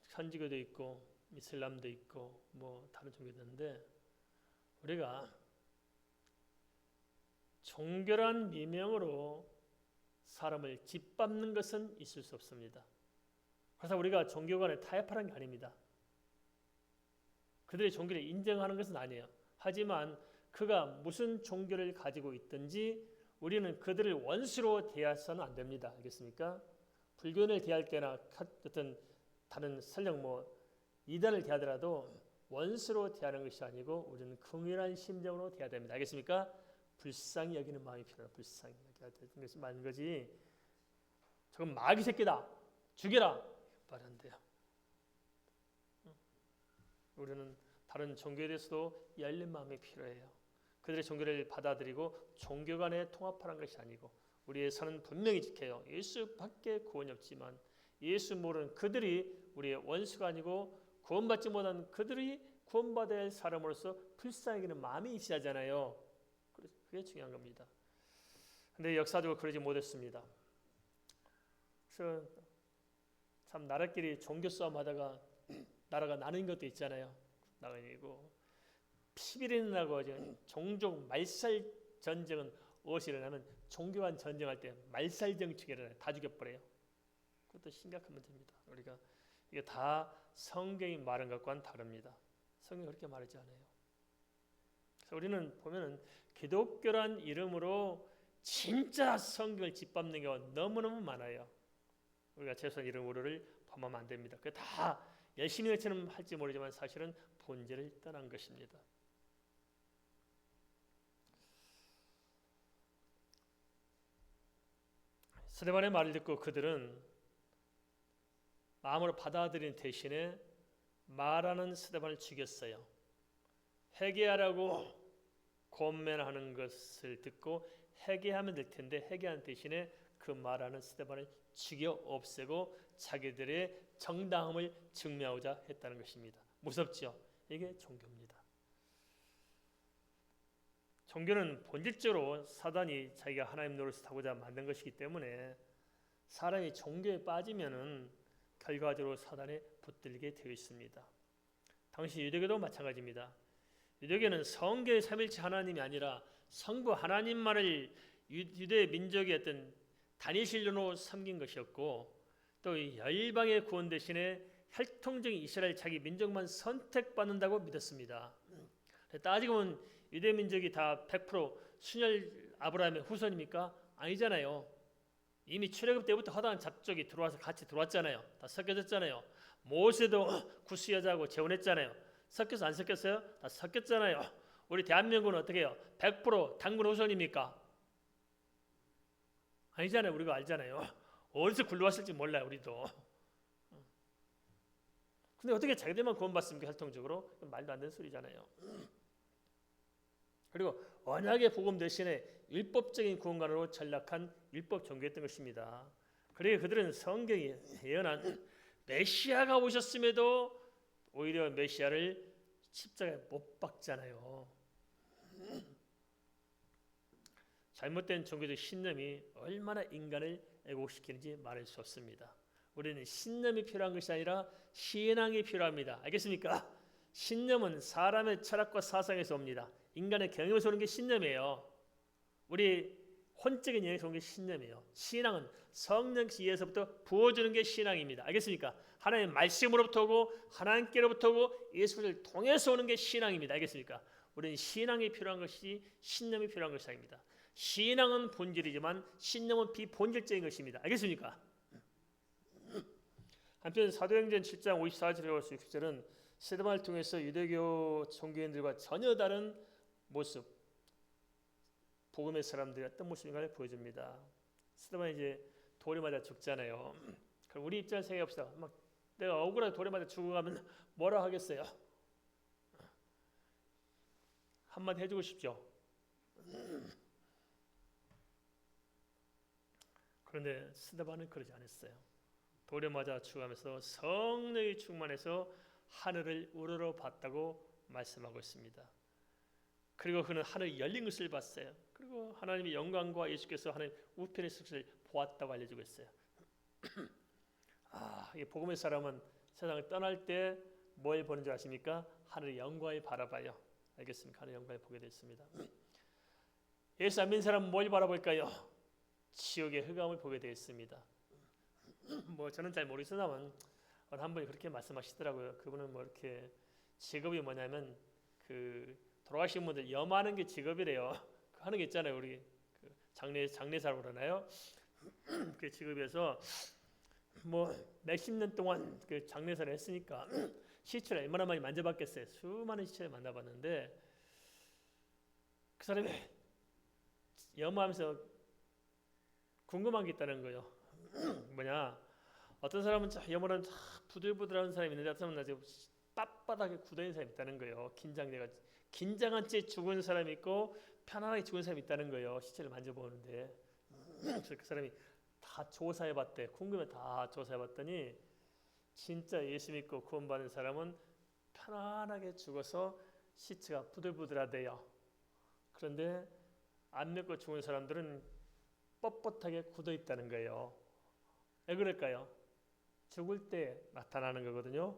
천주교도 있고 이슬람도 있고 뭐 다른 종교도 있는데 우리가 종교란 미명으로 사람을 짓밟는 것은 있을 수 없습니다. 그래서 우리가 종교 간에 타협하는 게 아닙니다. 그들의 종교를 인정하는 것은 아니에요. 하지만 그가 무슨 종교를 가지고 있든지 우리는 그들을 원수로 대해서는 안 됩니다. 알겠습니까? 불교인을 대할 때나 어떤 다른 설령 이단을 대하더라도 원수로 대하는 것이 아니고 우리는 긍휼한 심정으로 대해야 됩니다. 알겠습니까? 불쌍히 여기는 마음이 필요해요. 불쌍히 여겨야 되는 것이 맞는 거지. 저건 마귀 새끼다. 죽여라. 말 안 돼요. 우리는 다른 종교에 대해서도 열린 마음이 필요해요. 그들의 종교를 받아들이고 종교 간에 통합하는 것이 아니고 우리의 선은 분명히 지켜요. 예수밖에 구원이 없지만 예수 모르는 그들이 우리의 원수가 아니고 구원받지 못한 그들이 구원받아야 할 사람으로서 불쌍히 여기는 마음이 있어야잖아요. 그게 중요한 겁니다. 근데 역사적으로 그러지 못했습니다. 그래서 참 나라끼리 종교 싸움하다가 나라가 나는 것도 있잖아요. 나가고 피비린내 나고 종족 말살 전쟁은 무엇이 일어나면 종교 간 전쟁할 때 말살 정치가 일어나요. 다 죽여버려요. 그것도 심각한 문제입니다. 우리가 이게 다 성경이 말한 것과는 다릅니다. 성경이 그렇게 말하지 않아요. 그래서 우리는 보면은 기독교란 이름으로 진짜 성경을 짓밟는 경우가 너무너무 많아요. 우리가 최소한 이름으로를 범하면 안 됩니다. 그게 다 열심히 외치는 할지 모르지만 사실은 본질을 떠난 것입니다. 스데반의 말을 듣고 그들은 마음으로 받아들이는 대신에 말하는 스데반을 죽였어요. 회개하라고 권면하는 것을 듣고 회개하면 될 텐데 회개하는 대신에 그 말하는 스데반을 죽여 없애고 자기들의 정당함을 증명하고자 했다는 것입니다. 무섭죠? 이게 종교입니다. 종교는 본질적으로 사단이 자기가 하나님 노릇을 하고자 만든 것이기 때문에 사람이 종교에 빠지면은 결과적으로 사단에 붙들리게 되어 있습니다. 당시 유대교도 마찬가지입니다. 유대교는 성경의 삼일체 하나님이 아니라 성부 하나님만을 유대 민족의 어떤 단위신론으로 섬긴 것이었고, 또 열방의 구원 대신에 혈통적인 이스라엘 자기 민족만 선택받는다고 믿었습니다. 따지고 보면 유대 민족이 다 100% 순혈 아브라함의 후손입니까? 아니잖아요. 이미 출애굽 때부터 허다한 잡족이 들어와서 같이 들어왔잖아요. 다 섞여졌잖아요. 모세도 구스 여자하고 재혼했잖아요. 섞여서 안 섞였어요? 다 섞였잖아요. 우리 대한민국은 어떻게 해요? 100% 당군 후손입니까? 아니잖아요. 우리가 알잖아요. 어디서 굴러왔을지 몰라요. 우리도. 근데 어떻게 자기들만 구원받습니까? 혈통적으로? 말도 안 되는 소리잖아요. 그리고 언약의 복음 대신에 율법적인 구원관으로 전락한 율법 종교였던 것입니다. 그러기에 그들은 성경이 예언한 메시아가 오셨음에도 오히려 메시아를 십자가에 못 박잖아요. 잘못된 종교적 신념이 얼마나 인간을 애곡시키는지 말할 수 없습니다. 우리는 신념이 필요한 것이 아니라 신앙이 필요합니다. 알겠습니까? 신념은 사람의 철학과 사상에서 옵니다. 인간의 경험에서 오는 게 신념이에요. 우리 혼적인 영역에서 오는 게 신념이에요. 신앙은 성령께서부터 부어주는 게 신앙입니다. 알겠습니까? 하나님의 말씀으로부터 오고 하나님께로부터 오고 예수를 통해서 오는 게 신앙입니다. 알겠습니까? 우리는 신앙이 필요한 것이 신념이 필요한 것이 아닙니다. 신앙은 본질이지만 신념은 비본질적인 것입니다. 알겠습니까? 한편 사도행전 7장 54절에서 60절은 스데반을 통해서 유대교 종교인들과 전혀 다른 모습, 복음의 사람들이 어떤 모습인가를 보여줍니다. 스데반이 이제 돌에 맞아 죽잖아요. 그럼 우리 입장을 생각해 봅시다. 막 내가 억울하게 돌에 맞아 죽어가면 뭐라 하겠어요? 한마디 해주고 싶죠. 그런데 스데반은 그러지 않았어요. 돌에 맞아 죽어가면서 성령이 충만해서 하늘을 우러러 봤다고 말씀하고 있습니다. 그리고 그는 하늘 열린 것을 봤어요. 그리고 하나님의 영광과 예수께서 하나님 우편에 있을 것을 보았다고 알려주고 있어요. 이 복음의 사람은 세상을 떠날 때 뭘 보는 줄 아십니까? 하늘의 영광을 바라봐요. 알겠습니까? 하늘의 영광을 보게 됐습니다. 예수 안 믿는 사람은 뭘 바라볼까요? 지옥의 흑암을 보게 되었습니다. 저는 잘 모르겠으나만 한 분이 그렇게 말씀하시더라고요. 그분은 이렇게 직업이 뭐냐면 돌아가신 분들 염하는 게 직업이래요. 하는 게 있잖아요. 우리 장례사라고 그러나요? 그 직업에서 몇십 년 동안 그 장례사를 했으니까 시체를 얼마나 많이 만져봤겠어요. 수많은 시체를 만나봤는데 그 사람이 염하면서 궁금한 게 있다는 거예요. 어떤 사람은 염원은 부들부들한 사람이 있는데 어떤 사람은 아주 빳빳하게 굳어있는 사람이 있다는 거예요. 긴장한 채 죽은 사람이 있고 편안하게 죽은 사람이 있다는 거예요. 시체를 만져보는데 그래서 그 사람이 다 조사해봤대. 궁금해 다 조사해봤더니 진짜 예수 믿고 구원받은 사람은 편안하게 죽어서 시체가 부들부들하대요. 그런데 안 믿고 죽은 사람들은 뻣뻣하게 굳어있다는 거예요. 왜 그럴까요? 죽을 때 나타나는 거거든요.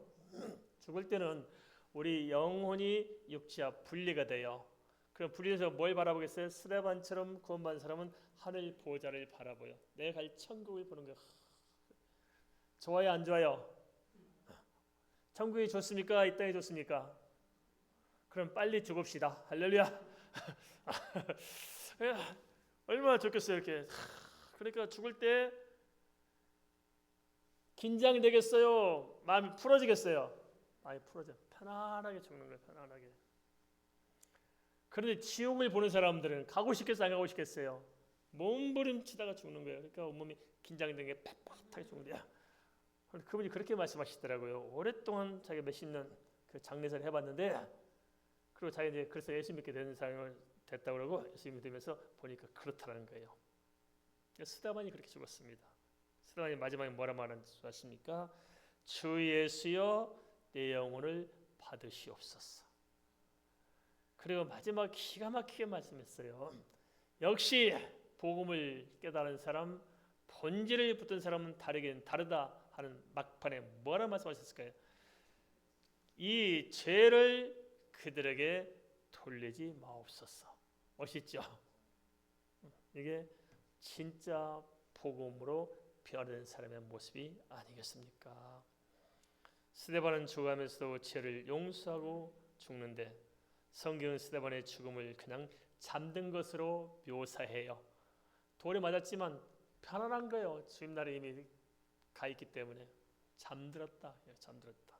죽을 때는 우리 영혼이 육체와 분리가 돼요. 그럼 분리해서 뭘 바라보겠어요? 스데반처럼 구원받은 사람은 하늘 보좌를 바라보요. 내가 갈 천국을 보는 거예요. 좋아요, 안 좋아요? 천국이 좋습니까? 이 땅이 좋습니까? 그럼 빨리 죽읍시다. 할렐루야. 얼마나 좋겠어요, 이렇게. 그러니까 죽을 때 긴장이 되겠어요? 마음이 풀어지겠어요? 마음이 풀어져. 편안하게 죽는 거예요. 편안하게. 그런데 지옥을 보는 사람들은 가고 싶겠어요? 안 가고 싶겠어요? 몸부림치다가 죽는 거예요. 그러니까 온몸이 긴장된 게 팍팍하게 죽는데요. 그분이 그렇게 말씀하시더라고요. 오랫동안 자기가 몇십 년 그 장례사를 해봤는데 그리고 자기가 이제 그래서 예수 믿게 되는 사람이 됐다고 그러고 예수 믿으면서 보니까 그렇다는 거예요. 스데반이 그렇게 죽었습니다. 스데반이 마지막에 뭐라 말하는 줄 아십니까? 주 예수여 내 영혼을 받으시옵소서. 그리고 마지막 기가 막히게 말씀했어요. 역시 복음을 깨달은 사람, 본질을 붙든 사람은 다르다 하는 막판에 뭐라 말씀하셨을까요? 이 죄를 그들에게 돌리지 마옵소서. 멋있죠? 이게 진짜 복음으로 변화된 사람의 모습이 아니겠습니까? 스데반은 죽어가면서도 죄를 용서하고 죽는데 성경은 스데반의 죽음을 그냥 잠든 것으로 묘사해요. 돌에 맞았지만 편안한 거예요. 주임날에 이미 가 있기 때문에 잠들었다. 잠들었다.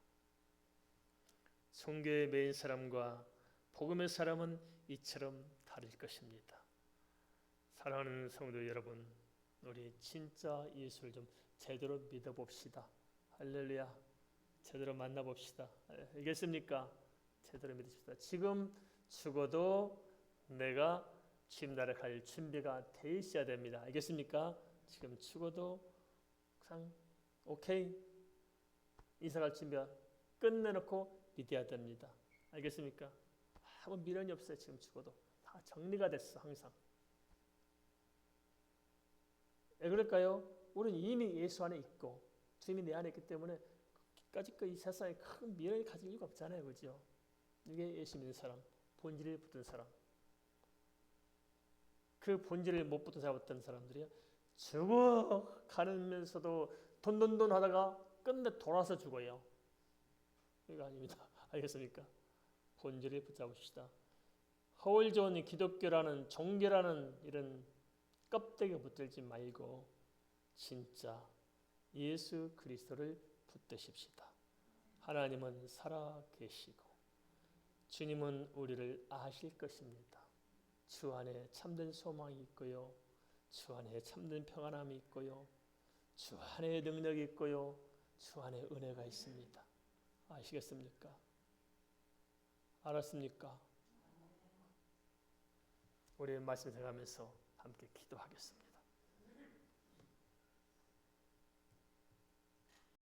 종교의 메인 사람과 복음의 사람은 이처럼 다를 것입니다. 사랑하는 성도 여러분, 우리 진짜 예수를 좀 제대로 믿어봅시다. 할렐루야. 제대로 만나봅시다. 알겠습니까? 제대로 믿으십시다. 지금 죽어도 내가 주님나라에 갈 준비가 돼 있어야 됩니다. 알겠습니까? 지금 죽어도 그냥 오케이 이사갈 준비가 끝내놓고 믿어야 됩니다. 알겠습니까? 아무 미련이 없어요. 지금 죽어도 다 정리가 됐어. 항상. 왜 그럴까요? 우리는 이미 예수 안에 있고 주님이 내 안에 있기 때문에 까짓 이 세상에 큰 미련을 가질 이유가 없잖아요. 그죠? 이게 예수 믿는 사람, 본질을 붙든 사람. 그 본질을 못 붙든 사람 어떤 사람들이요? 죽어가면서도 돈 하다가 끝내 돌아서 죽어요. 이거 아닙니다. 알겠습니까? 본질을 붙잡으시다. 허울 좋은 기독교라는 종교라는 이런 껍데기에 붙들지 말고 진짜 예수 그리스도를 붙드십시다. 하나님은 살아계시고 주님은 우리를 아실 것입니다. 주 안에 참된 소망이 있고요. 주 안에 참된 평안함이 있고요. 주 안에 능력이 있고요. 주 안에 은혜가 있습니다. 아시겠습니까? 알았습니까? 우리 말씀 생각하면서 함께 기도하겠습니다.